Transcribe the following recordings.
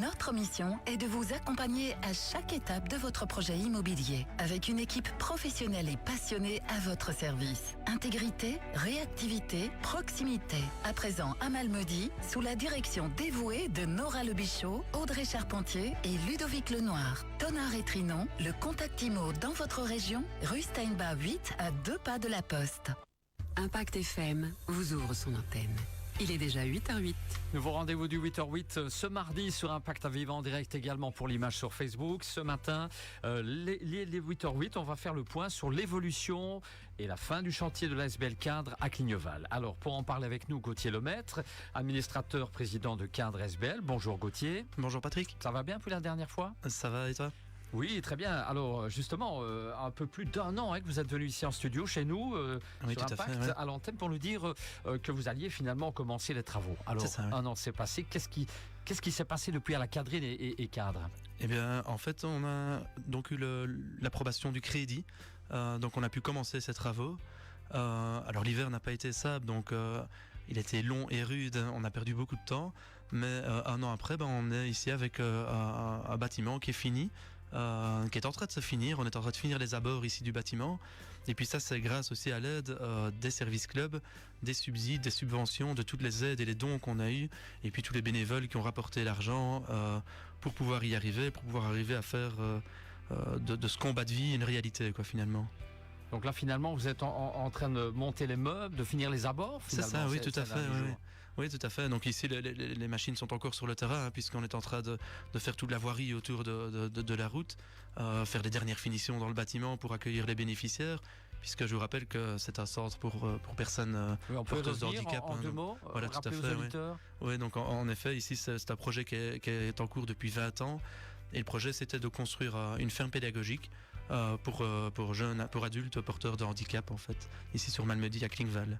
Notre mission est de vous accompagner à chaque étape de votre projet immobilier avec une équipe professionnelle et passionnée à votre service. Intégrité, réactivité, proximité. À présent à Malmedy, sous la direction dévouée de Nora Lebichot, Audrey Charpentier et Ludovic Lenoir. Tonard et Trinon, le contact IMO dans votre région, rue Steinbach 8 à 2 pas de la Poste. Impact FM vous ouvre son antenne. Il est déjà 8h08. Nouveau rendez-vous du 8h08 ce mardi sur Impact à vivre en direct également pour l'image sur Facebook. Ce matin, les 8h08, on va faire le point sur l'évolution et la fin du chantier de l'ASBL Cadre à Cligneval. Alors, pour en parler avec nous, Gauthier Lemaître, administrateur président de Cadre SBL. Bonjour Gauthier. Bonjour Patrick. Ça va bien depuis la dernière fois ? Ça va et toi ? Oui, très bien. Alors, justement, un peu plus d'1 an que vous êtes venu ici en studio, chez nous, oui, sur Impact, à l'antenne, pour nous dire que vous alliez finalement commencer les travaux. Alors, ça, oui. 1 an s'est passé. Qu'est-ce qui s'est passé depuis à la Cadrine et Cadre ? Eh bien, en fait, on a donc eu l'approbation du crédit. Donc, on a pu commencer ces travaux. Alors, l'hiver n'a pas été simple, donc il était long et rude. On a perdu beaucoup de temps. Mais 1 an après, on est ici avec un bâtiment qui est fini. Qui est en train de se finir. On est en train de finir les abords ici du bâtiment. Et puis ça, c'est grâce aussi à l'aide des services clubs, des subsides, des subventions, de toutes les aides et les dons qu'on a eus. Et puis tous les bénévoles qui ont rapporté l'argent pour pouvoir y arriver, pour pouvoir arriver à faire de ce combat de vie une réalité, quoi, finalement. Donc là, finalement, vous êtes en train de monter les meubles, de finir les abords, finalement. C'est ça, oui, tout à fait. Oui, tout à fait. Donc ici, les machines sont encore sur le terrain, puisqu'on est en train de faire toute la voirie autour de la route, faire les dernières finitions dans le bâtiment pour accueillir les bénéficiaires, puisque je vous rappelle que c'est un centre pour personnes porteuses de handicap. En 2 mots, voilà, tout à fait. Oui, donc en effet, ici, c'est un projet qui est en cours depuis 20 ans. Et le projet, c'était de construire une ferme pédagogique pour adultes porteurs de handicap, en fait, ici sur Malmedy à Cligneval.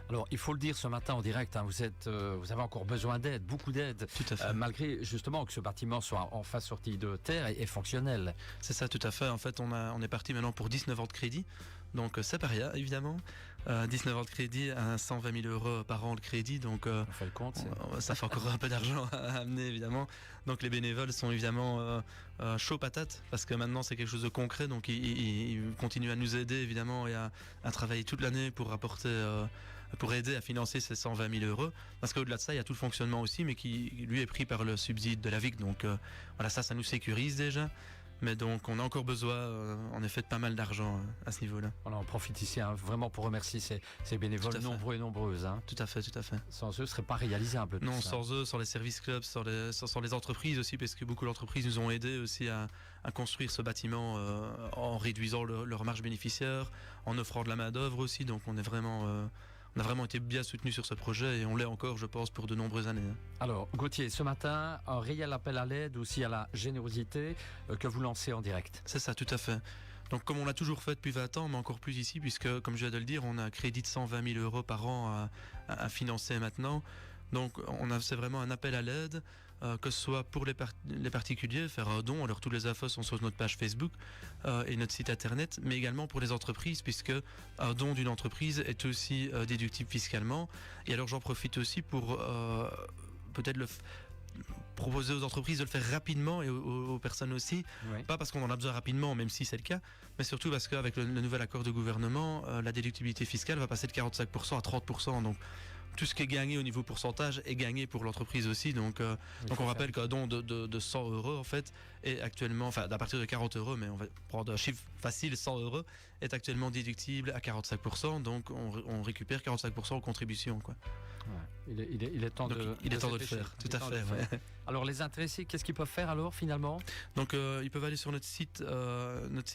Alors, il faut le dire ce matin en direct, vous avez encore besoin d'aide, beaucoup d'aide, malgré justement que ce bâtiment soit enfin sorti de terre et fonctionnel. C'est ça, tout à fait. En fait, on est parti maintenant pour 19 ans de crédit, donc c'est pas rien, évidemment. 19 ans de crédit à 120 000 euros par an le crédit, donc on fait le compte. Ça fait encore un peu d'argent à amener, évidemment. Donc les bénévoles sont évidemment chauds patates, parce que maintenant c'est quelque chose de concret, donc ils continuent à nous aider, évidemment, et à travailler toute l'année pour aider à financer ces 120 000 euros, parce qu'au-delà de ça, il y a tout le fonctionnement aussi, mais qui lui est pris par le subside de la VIC, donc voilà, ça nous sécurise déjà. Mais donc, on a encore besoin, en effet, de pas mal d'argent à ce niveau-là. Voilà, on profite ici vraiment pour remercier ces bénévoles nombreux et nombreuses. Tout à fait. Sans eux, ce ne serait pas réalisable. Non, sans eux, sans les services clubs, sans les entreprises aussi, parce que beaucoup d'entreprises nous ont aidés aussi à construire ce bâtiment en réduisant leur marge bénéficiaire, en offrant de la main-d'œuvre aussi. Donc, on a vraiment été bien soutenus sur ce projet et on l'est encore, je pense, pour de nombreuses années. Alors, Gauthier, ce matin, un réel appel à l'aide, aussi à la générosité que vous lancez en direct. C'est ça, tout à fait. Donc, comme on l'a toujours fait depuis 20 ans, mais encore plus ici, puisque, comme je viens de le dire, on a un crédit de 120 000 euros par an à financer maintenant. Donc, c'est vraiment un appel à l'aide, que ce soit pour les particuliers, faire un don. Alors, tous les infos sont sur notre page Facebook et notre site internet, mais également pour les entreprises, puisque un don d'une entreprise est aussi déductible fiscalement. Et alors, j'en profite aussi pour peut-être proposer aux entreprises de le faire rapidement et aux personnes aussi, pas parce qu'on en a besoin rapidement, même si c'est le cas, mais surtout parce qu'avec le nouvel accord de gouvernement, la déductibilité fiscale va passer de 45% à 30%. Donc, tout ce qui est gagné au niveau pourcentage est gagné pour l'entreprise aussi. Donc on rappelle qu'un don de 100 euros, en fait, est actuellement, enfin, à partir de 40 euros, mais on va prendre un chiffre facile, 100 euros, est actuellement déductible à 45%. Donc on récupère 45% en contribution, quoi. Ouais. Il est temps de le faire, tout à fait. Ouais. Alors, les intéressés, qu'est-ce qu'ils peuvent faire alors, finalement ? Donc, ils peuvent aller sur notre site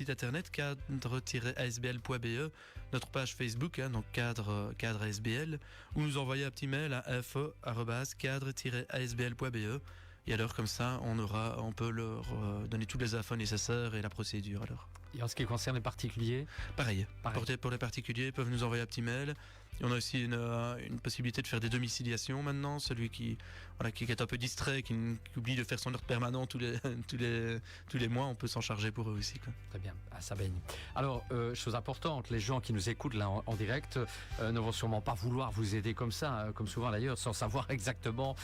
internet, cadre-asbl.be, notre page Facebook, donc cadre ASBL, ou nous envoyer un petit mail à info@cadre-asbl.be. Et alors, comme ça, on peut leur donner toutes les infos nécessaires et la procédure, alors. Et en ce qui concerne les particuliers, Pareil. Pareil. Pour les particuliers, ils peuvent nous envoyer un petit mail. Et on a aussi une possibilité de faire des domiciliations maintenant. Celui qui est un peu distrait, qui oublie de faire son ordre permanent tous les mois, on peut s'en charger pour eux aussi, quoi. très bien, ça baigne. Alors, chose importante, les gens qui nous écoutent là en direct ne vont sûrement pas vouloir vous aider comme ça, comme souvent d'ailleurs, sans savoir exactement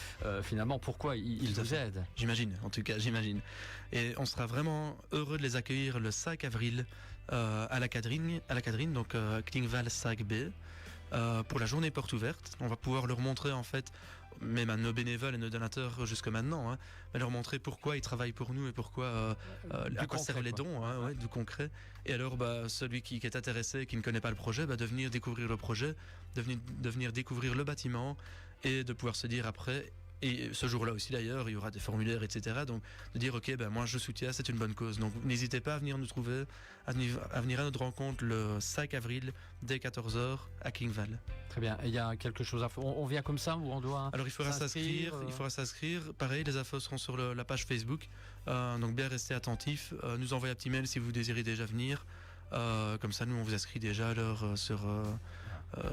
finalement pourquoi ils Tout à vous fait. aident. J'imagine, en tout cas, j'imagine. Et on sera vraiment heureux de les accueillir le 5 avril à la Cadrine, donc Klingval 5B, pour la journée porte ouverte. On va pouvoir leur montrer en fait, même à nos bénévoles et nos donateurs jusque maintenant, hein, mais leur montrer pourquoi ils travaillent pour nous et pourquoi à quoi servent les dons, hein, ouais, du concret. Et alors, celui qui est intéressé, qui ne connaît pas le projet, de venir découvrir le projet, de venir découvrir le bâtiment et de pouvoir se dire après. Et ce jour-là aussi d'ailleurs, il y aura des formulaires, etc. Donc de dire ok, moi je soutiens, c'est une bonne cause. Donc n'hésitez pas à venir nous trouver, à venir à notre rencontre le 5 avril dès 14h à Klingval. Très bien, et il y a quelque chose à faire. On vient comme ça ou on doit... Alors il faudra s'inscrire. Pareil, les infos seront sur la page Facebook. Donc bien rester attentif. Nous envoyer un petit mail si vous désirez déjà venir. Comme ça, nous on vous inscrit déjà alors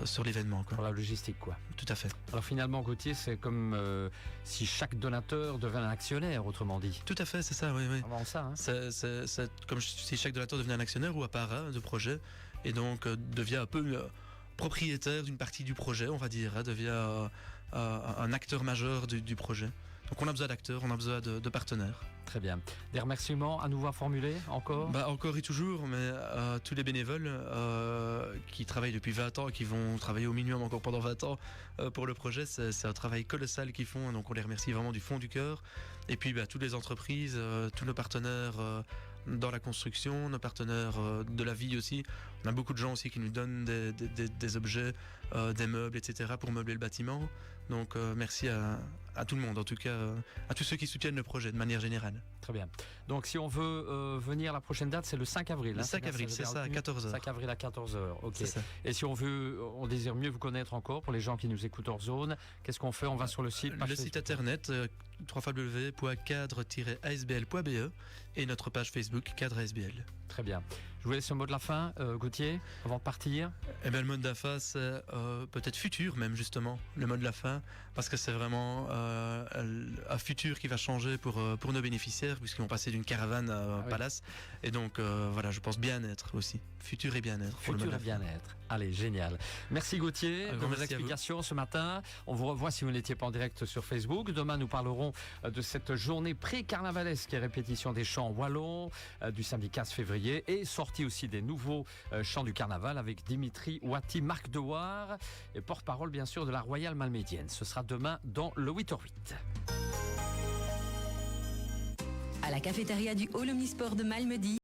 sur l'événement, quoi. Pour la logistique, quoi. Tout à fait. Alors finalement, Gauthier, c'est comme si chaque donateur devenait un actionnaire, autrement dit. Tout à fait, c'est ça, oui. Vraiment ça, hein. C'est comme si chaque donateur devenait un actionnaire ou apparat de projet et donc devient un peu propriétaire d'une partie du projet, on va dire, hein, devient un acteur majeur du projet. Donc on a besoin d'acteurs, on a besoin de partenaires. Très bien. Des remerciements à nouveau à formuler encore? Encore et toujours, mais tous les bénévoles qui travaillent depuis 20 ans et qui vont travailler au minimum encore pendant 20 ans pour le projet, c'est un travail colossal qu'ils font, donc on les remercie vraiment du fond du cœur. Et puis toutes les entreprises, tous nos partenaires dans la construction, nos partenaires de la vie aussi. On a beaucoup de gens aussi qui nous donnent des objets, des meubles, etc. pour meubler le bâtiment. Donc merci à tout le monde, en tout cas à tous ceux qui soutiennent le projet de manière générale. Très bien. Donc si on veut venir, la prochaine date c'est le 5 avril. Le 5 avril, c'est ça, à 14h. 5 avril à 14h, ok. C'est ça. Et si on désire mieux vous connaître encore, pour les gens qui nous écoutent hors zone, qu'est-ce qu'on fait? On va sur le site. Le site internet www.cadre-asbl.be et notre page Facebook Cadre ASBL. Très bien. Je vous laisse le mot de la fin, Gauthier, avant de partir. Le mot de la fin, c'est peut-être futur même, justement, le mot de la fin, parce que c'est vraiment un futur qui va changer pour nos bénéficiaires, puisqu'ils vont passer d'une caravane à un palace. Et donc, voilà, je pense bien-être aussi. Futur et bien-être. Futur et bien-être. Allez, génial. Merci Gauthier de vos explications ce matin. On vous revoit si vous n'étiez pas en direct sur Facebook. Demain, nous parlerons de cette journée pré-carnavalesque et répétition des chants wallons du samedi 15 février et sortie aussi des nouveaux chants du carnaval avec Dimitri Ouati, Marc Dewar et porte-parole bien sûr de la Royale Malmédienne. Ce sera demain dans le 8h08. À la cafétéria du Hall Omnisport de Malmedy,